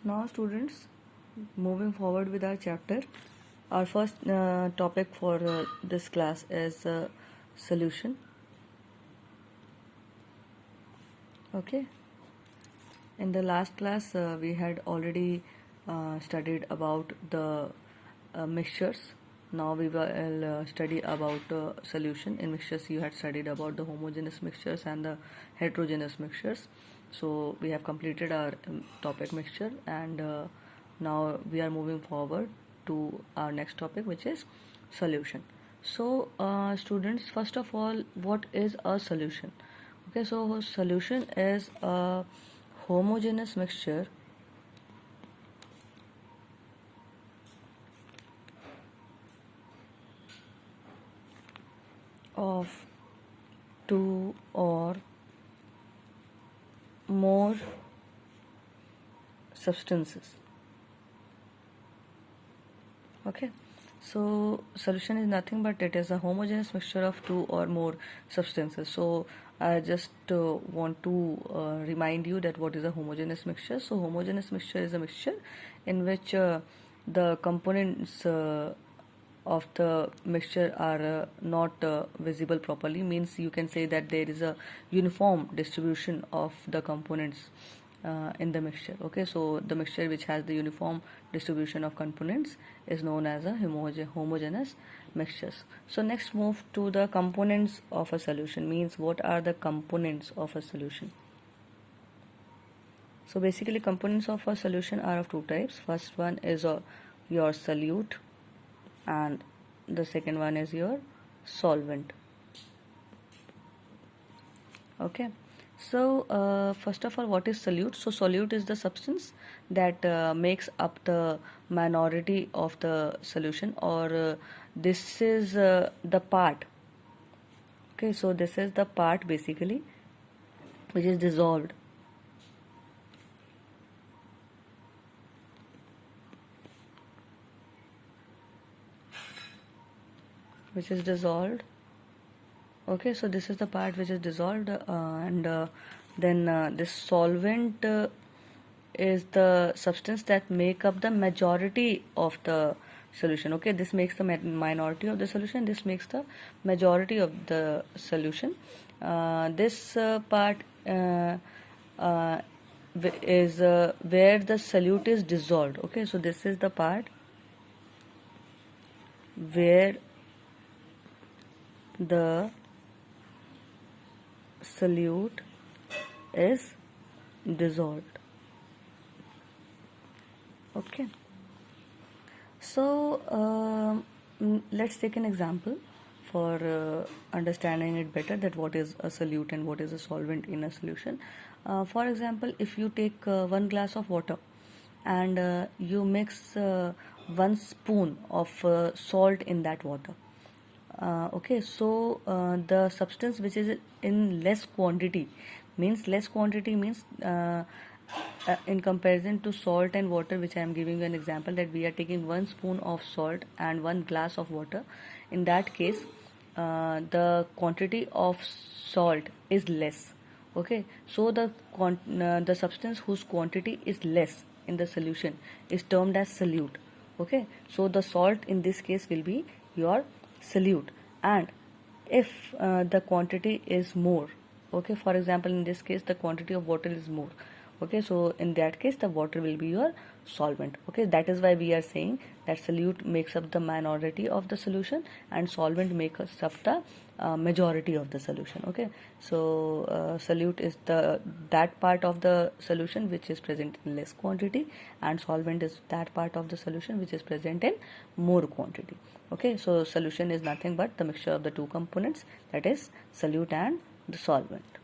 Now students, moving forward with our chapter, our first topic for this class is solution. Okay, in the last class we had already studied about the mixtures. Now we will study about solution. In mixtures you had studied about the homogeneous mixtures and the heterogeneous mixtures. So we have completed our topic mixture, and now we are moving forward to our next topic, which is solution. So students, first of all, what is a solution? Okay, so solution is a homogeneous mixture of two or more substances. Okay, so solution is nothing but it is a homogeneous mixture of two or more substances. So I just want to remind you that what is a homogeneous mixture. So homogeneous mixture is a mixture in which the components of the mixture are not visible properly. Means you can say that there is a uniform distribution of the components in the mixture. Okay, so the mixture which has the uniform distribution of components is known as a homogeneous mixtures. So next move to the components of a solution. Means what are the components of a solution? So basically components of a solution are of two types. First one is your solute, and the second one is your solvent. Okay, so first of all, what is solute? So solute is the substance that makes up the minority of the solution, or this is the part. Okay, so this is the part basically which is dissolved. Which is dissolved. Okay, so this is the part which is dissolved, and then this solvent is the substance that make up the majority of the solution. Okay, this makes the minority of the solution, this makes the majority of the solution. This part is where the solute is dissolved. Okay, so this is the part where the solute is dissolved. Okay, so let's take an example for understanding it better, that what is a solute and what is a solvent in a solution. For example, if you take 1 glass of water and you mix 1 spoon of salt in that water. Okay, so the substance which is in less quantity means in comparison to salt and water, which I am giving you an example, that we are taking 1 spoon of salt and 1 glass of water. In that case, the quantity of salt is less. Okay, so the substance whose quantity is less in the solution is termed as solute. Okay, so the salt in this case will be your solute, and if the quantity is more, okay, for example in this case the quantity of water is more, okay, so in that case the water will be your solvent. Okay, that is why we are saying that solute makes up the minority of the solution and solvent makes up the majority of the solution. Okay, so solute is that part of the solution which is present in less quantity, and solvent is that part of the solution which is present in more quantity. Okay, so solution is nothing but the mixture of the two components, that is solute and the solvent.